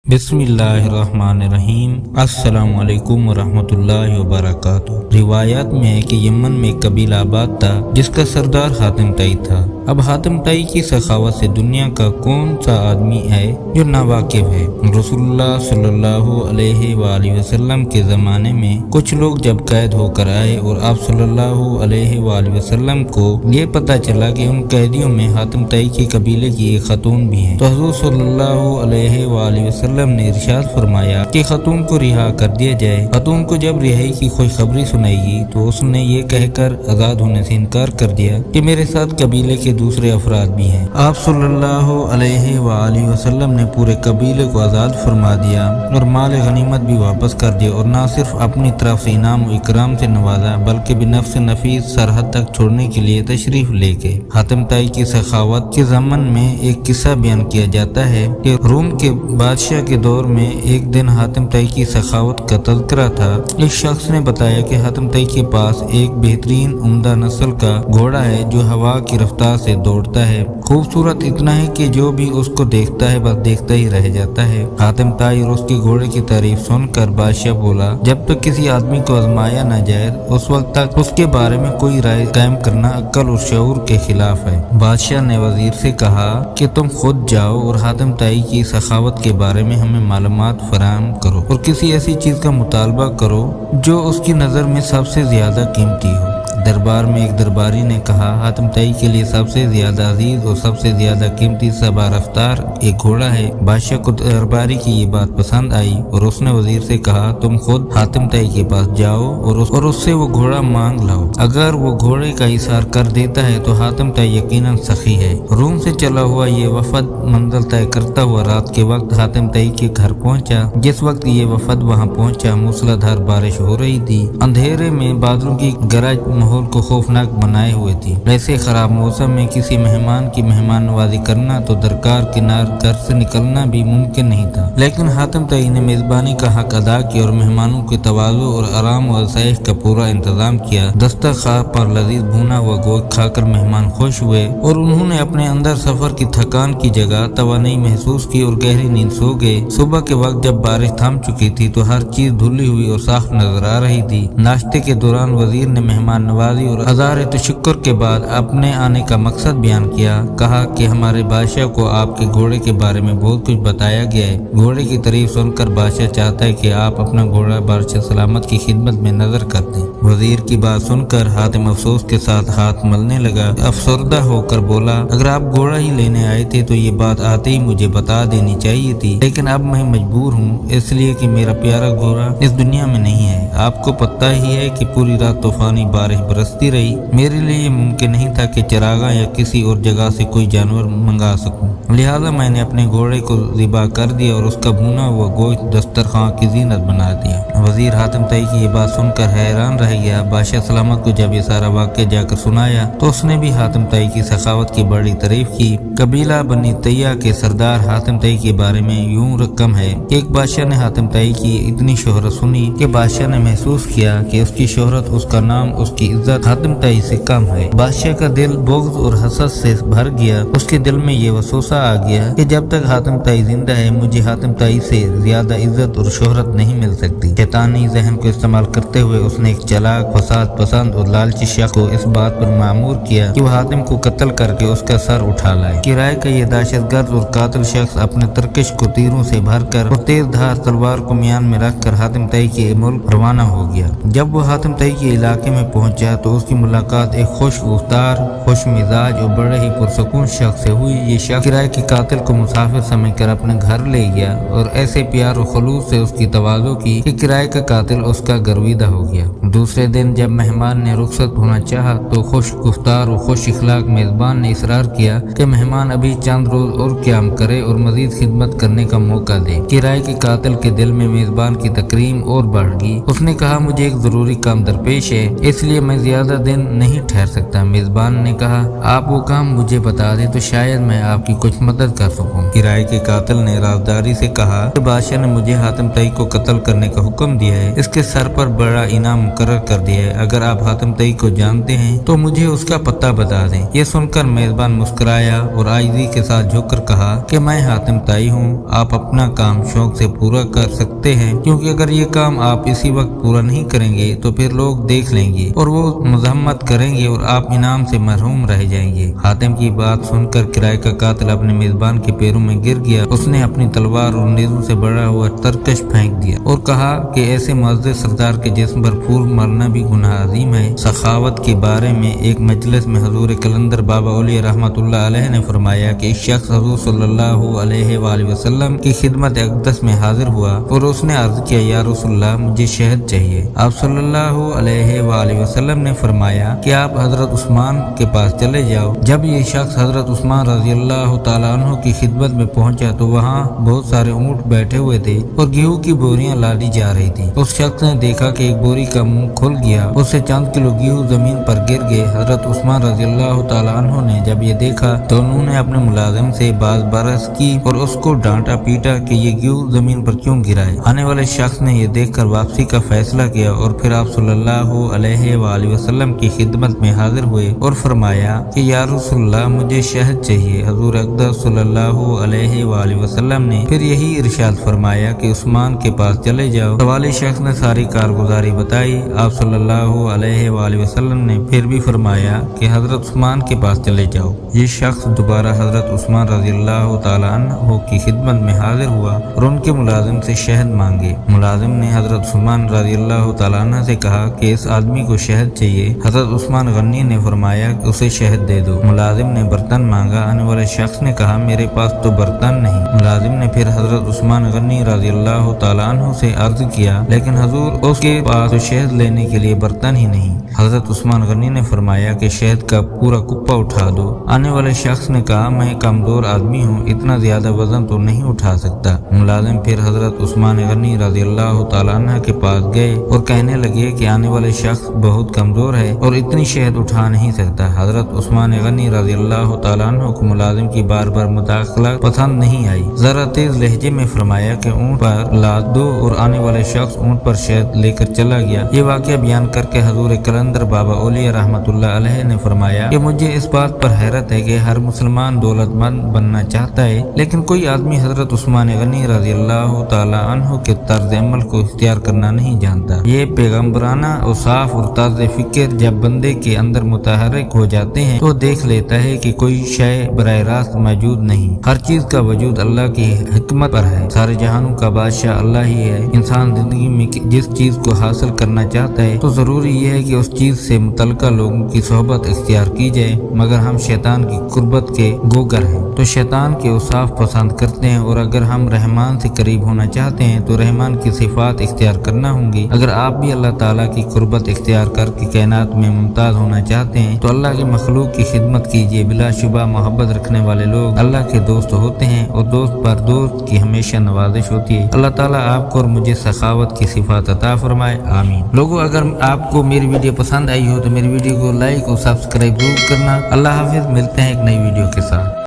बिस्मिल्लाहिर्रहमानिर्रहीम। अस्सलाम वालेकुम वरहमतुल्लाहि वबरकातुह। रिवायात में है कि यमन में एक कबीला आबाद था जिसका सरदार हातिम तई था। अब हातिम तई की सखावत से दुनिया का कौन सा आदमी है जो नावाकिफ है। रसूलुल्लाह सल्लल्लाहु अलैहि वसल्लम के ज़माने में कुछ लोग जब कैद होकर आए और आप सल्लल्लाहु अलैहि वसल्लम को ये पता चला कि उन कैदियों में हातिम तई के कबीले की एक खतून भी है, तो हुज़ूर सल्लल्लाहु अलैहि वसल्लम ने इरशाद फरमाया कि खतून को रिहा कर दिया जाए। खतून को जब रिहाई की खुशखबरी सुनाई तो उसने ये कहकर आजाद होने से इनकार कर दिया कि मेरे साथ कबीले के दूसरे अफराद भी हैं। आप सल्लल्लाहु अलैहि वसल्लम ने पूरे कबीले को आजाद फरमा दिया और माल गनीमत भी वापस कर दिया और न सिर्फ अपनी तरफ से इनाम व इकराम से नवाजा बल्कि बिनफ्स नफीस सरहद तक छोड़ने के लिए तशरीफ लेके। हातिम ताई की सखावत के ज़मन में एक किस्सा बयान किया जाता है कि रोम के बादशाह के दौर में एक दिन हातिम तई की सखावत का तज़किरा था। एक शख्स ने बताया कि हातिम तई के पास एक बेहतरीन उम्दा नस्ल का घोड़ा है जो हवा की रफ्तार से दौड़ता है। खूबसूरत इतना है कि जो भी उसको देखता है बस देखता ही रह जाता है। हातिम ताई और उसके घोड़े की तारीफ सुनकर बादशाह बोला, जब तक किसी आदमी को आजमाया न जाए उस वक्त तक उसके बारे में कोई राय कायम करना अक्ल और शऊर के खिलाफ है। बादशाह ने वजीर से कहा कि तुम खुद जाओ और हातिम ताई की सखावत के बारे में हमें मालूमात फराहम करो और किसी ऐसी चीज का मुतालबा करो जो उसकी नजर में सबसे ज्यादा कीमती हो। दरबार में एक दरबारी ने कहा, हातिम तई के लिए सबसे ज्यादा अजीज और सबसे ज्यादा कीमती सबा रफ्तार एक घोड़ा है। बादशाह को दरबारी की ये बात पसंद आई और उसने वजीर से कहा, तुम खुद हातिम तई के पास जाओ और उससे वो घोड़ा मांग लाओ। अगर वो घोड़े का इशार कर देता है तो हातिम तई यकीनन सखी है। रूम से चला हुआ ये वफद मंजिल तय करता हुआ रात के वक्त हातिम तई के घर पहुंचा। जिस वक्त ये वफद वहां पहुंचा मूसलाधार बारिश हो रही थी। अंधेरे में बादलों की गरज माहौल को खौफनाक बनाए हुए थी। ऐसे खराब मौसम में किसी मेहमान की मेहमान नवाजी करना तो दरकार किनार घर से निकलना भी मुमकिन नहीं था, लेकिन हातिम तई ने मेजबानी का हक अदा किया और मेहमानों के तवाज़ु और आराम और आसाइश का पूरा इंतजाम किया। दस्तरखान पर लजीज भुना हुआ गोश्त खाकर मेहमान खुश हुए और उन्होंने अपने अंदर सफर की थकान की जगह तवानाई महसूस की और गहरी नींद सो गए। सुबह के वक्त जब बारिश थम चुकी थी तो हर चीज धुली हुई और साफ नजर आ रही थी। नाश्ते के दौरान वजीर ने मेहमान नवाजी और अज़ार तशक्कुर के बाद अपने आने का मकसद बयान किया। कहा कि हमारे बादशाह को आपके घोड़े के बारे में बहुत कुछ बताया गया है। घोड़े की तारीफ सुनकर बादशाह चाहता है कि आप अपना घोड़ा बादशाह सलामत की खिदमत में नजर कर दें। वजीर की बात सुनकर हातिम अफसोस के साथ हाथ मलने लगा। अफसरदा होकर बोला, अगर आप घोड़ा ही लेने आए थे तो ये बात आते ही मुझे बता देनी चाहिए थी, लेकिन अब मैं मजबूर हूँ इसलिए कि मेरा प्यारा घोड़ा इस दुनिया में नहीं है। आपको पता ही है कि पूरी रात तूफानी बारिश बरसती रही। मेरे लिए ये मुमकिन नहीं था कि चरागा या किसी और जगह से कोई जानवर मंगा सकूं, लिहाजा मैंने अपने घोड़े को ज़िबा कर दिया और उसका भुना हुआ गोश्त दस्तरखान की जीनत बना दिया। वजीर हातिम तई की ये बात सुनकर हैरान रह गया। बादशाह सलामत को जब ये सारा वाक़या जाकर सुनाया तो उसने भी हातिम तई की सखावत की बड़ी तारीफ की। कबीला बनी तैया के सरदार हातिम तई के बारे में यूं रकम है कि एक बादशाह ने हातिम तई की इतनी शोहरत सुनी कि बादशाह ने महसूस किया कि उसकी शोहरत, उसका नाम, उसकी इज्जत हातिम तई से कम है। बादशाह का दिल बुग़्ज़ और हसद से भर गया। उसके दिल में ये वसवसा आ गया कि जब तक हातिम तई जिंदा है मुझे हातिम तई से ज्यादा इज्जत और शोहरत नहीं मिल सकती। शैतानी जहन को इस्तेमाल करते हुए उसने एक चालाक, फसाद पसंद और लालची शख्स को इस बात पर मामूर किया कि वह हातिम को कत्ल करके उसका सर उठा लाए। किराए का ये दहशतगर्द और कातिल शख्स अपने तरकश को तीरों से भरकर और तेज धार तलवार को म्यान में रखकर हातिम तई के मुल्क रवाना हो गया। जब वो हातिम तई के इलाके में पहुंचा तो उसकी मुलाकात एक खुश गुफ्तार, खुश मिजाज और बड़े ही पुरसकून शख्स से हुई। ये शख्स किराए के कातिल को मुसाफिर समझकर अपने घर ले गया और ऐसे प्यार और खलूस से उसकी तवाज़ो की कि किराए का कातिल उसका गर्विदा हो गया। दूसरे दिन जब मेहमान ने रुखसत होना चाहा तो खुश गुफ्तार और खुश इखलाक मेजबान ने इसरार किया कि मेहमान अभी चंद रोज और क्याम करे और मजीद खिदमत करने का मौका दे। किराए के कातिल के दिल में मेजबान की तकरीम और बढ़ गई। उसने कहा, मुझे एक जरूरी काम दरपेश है इसलिए मैं ज्यादा दिन नहीं ठहर सकता। मेजबान ने कहा, आप वो काम मुझे बता दें तो शायद मैं आपकी कुछ मदद कर सकूं। किराए के कातिल ने राजदारी से कहा कि बादशाह ने मुझे हातिम तई को कत्ल करने का हुक्म हुक्म दिया है, इसके सर पर बड़ा इनाम मुकर्रर कर दिया है। अगर आप हातिम तई को जानते हैं तो मुझे उसका पता बता दें। ये सुनकर मेजबान मुस्कुराया और आजिज़ी के साथ झुककर कहा कि मैं हातिम तई हूँ, आप अपना काम शौक से पूरा कर सकते हैं, क्योंकि अगर ये काम आप इसी वक्त पूरा नहीं करेंगे तो फिर लोग देख लेंगे और वो मजम्मत करेंगे और आप इनाम से महरूम रह जाएंगे। हातिम की बात सुनकर किराए का कातिल अपने मेजबान के पैरों में गिर गया। उसने अपनी तलवार और नेज़ों से बड़ा हुआ तरकश फेंक दिया और कहा कि ऐसे मुअज़्ज़ज़ सरदार के जिस्म पर फूल मारना भी गुनाह अज़ीम है। सखावत के बारे में एक मजलिस में हजूर कलंदर बाबा औलिया रहमतुल्लाह अलैह ने फरमाया कि एक शख्स हजूर सल्लल्लाहु अलैहि वसल्लम की खिदमत अक़दस में हाजिर हुआ और उसने अर्ज किया, या रसूलल्लाह मुझे शहद चाहिए। आप सल्लल्लाहु अलैहि वसल्लम ने फरमाया कि आप हजरत उस्मान के पास चले जाओ। जब ये शख्स हजरत उस्मान रज़ियल्लाहु ताला अन्हु की खिदमत में पहुंचा तो वहाँ बहुत सारे ऊँट बैठे हुए थे और गेहूं की बोरियां लादी जा रही थी। उस शख्स ने देखा कि एक बोरी का मुंह खुल गया, उससे चंद किलो गेहूं जमीन पर गिर गए। हजरत उस्मान रज़ियल्लाहु ताला अन्हु ने जब ये देखा तो उन्होंने अपने मुलाजिम से बाज बरस की और उसको डांटा पीटा कि ये गेहूं जमीन पर क्यों गिराए। आने वाले शख्स ने ये देखकर वापसी का फैसला किया और फिर आप सल्लल्लाहु अलैहि वसल्लम की खिदमत में हाजिर हुए और फरमाया कि या रसूलल्लाह मुझे शहद चाहिए। हजूर अक़दस सल्लल्लाहु अलैहि वसल्लम ने फिर यही इरशाद फरमाया कि उस्मान के पास चले जाओ। सवाली शख्स ने सारी कारगुजारी बताई। आप सल्लल्लाहु अलैहि वसल्लम ने फिर भी फरमाया कि हजरत उस्मान के पास चले जाओ। ये शख्स दोबारा हजरत उस्मान रज़ियल्लाहु ताला अन्हु की खिदमत में हाजिर हुआ और उनके मुलाजिम से शहद मांगे। मुलाजिम ने हजरत उस्मान रज़ियल्लाहु ताला अन्हु से कहा कि इस आदमी को शहद चाहिए। हजरत उस्मान गनी ने फरमाया कि उसे शहद दे दो। मुलाजिम ने बर्तन मांगा। आने वाले शख्स ने कहा मेरे पास तो बर्तन नहीं। मुलाजिम ने फिर हजरत उस्मान गनी रज़ियल्लाहु ताला अन्हु से अर्ज किया, लेकिन हजूर उसके पास तो शहद लेने के लिए बर्तन ही नहीं। हजरत उस्मान गनी ने फरमाया कि शहद का पूरा कुप्पा उठा दो। आने वाले शख्स ने कहा मैं कमजोर आदमी हूँ, इतना ज्यादा वजन तो नहीं उठा सकता। मुलाजिम फिर हजरत उस्मान गनी रज़ियल्लाहु ताला अन्हु के पास गए और कहने लगे कि आने वाले शख्स बहुत कमजोर है और इतनी शहद उठा नहीं सकता। हजरत उस्मान गनी रज़ियल्लाहु ताला अन्हु को मुलाजिम की बार बार मुदाखला पसंद नहीं आई। जरा तेज लहजे में फरमाया कि ऊँट पर लाद दो और आने वाले शख्स ऊँट पर शहद लेकर चला गया। ये वाक़या बयान करके हजूर कलंदर बाबा औलिया रहमतुल्लाह अलैह ने फरमाया कि मुझे इस बात पर हैरत है कि हर मुसलमान दौलतमंद बनना चाहता है, लेकिन कोई आदमी हजरत उस्मान गनी रज़ियल्लाहु ताला अन्हु के तर्ज अमल को इख्तियार करना नहीं जानता। ये पैगम्बराना और साफ और ताज़े फिक्र जब बंदे के अंदर मुतहर्रिक हो जाते हैं तो देख लेता है कि कोई शय बराह रास्त मौजूद नहीं। हर चीज का वजूद अल्लाह की हिकमत पर है। सारे जहानों का बादशाह अल्लाह ही है। इंसान जिंदगी में जिस चीज को हासिल करना चाहता है तो जरूरी यह है कि उस चीज से मुतल्लिका लोगों की सोहबत इख्तियार की जाए, मगर हम शैतान की कुर्बत के गोगर हैं तो शैतान के औसाफ पसंद करते हैं। और अगर हम रहमान से करीब होना चाहते हैं तो रहमान की सिफात इख्तियार करना होंगी। अगर आप भी अल्लाह ताला की कुर्बत इख्तियार करके कायनात में मुमताज होना चाहते हैं तो अल्लाह के मखलूक की खिदमत कीजिए। बिलाशुबा मोहब्बत रखने वाले लोग अल्लाह के दोस्त होते हैं और दोस्त पर दोस्त की हमेशा नवाजिश होती है। अल्लाह ताला आपको और मुझे सखावत की सिफात अता फरमाए, आमीन। लोगों, अगर आपको मेरी वीडियो पसंद आई हो तो मेरी वीडियो को लाइक और सब्सक्राइब जरूर करना। अल्लाह हाफिज, मिलते हैं एक नई वीडियो के साथ।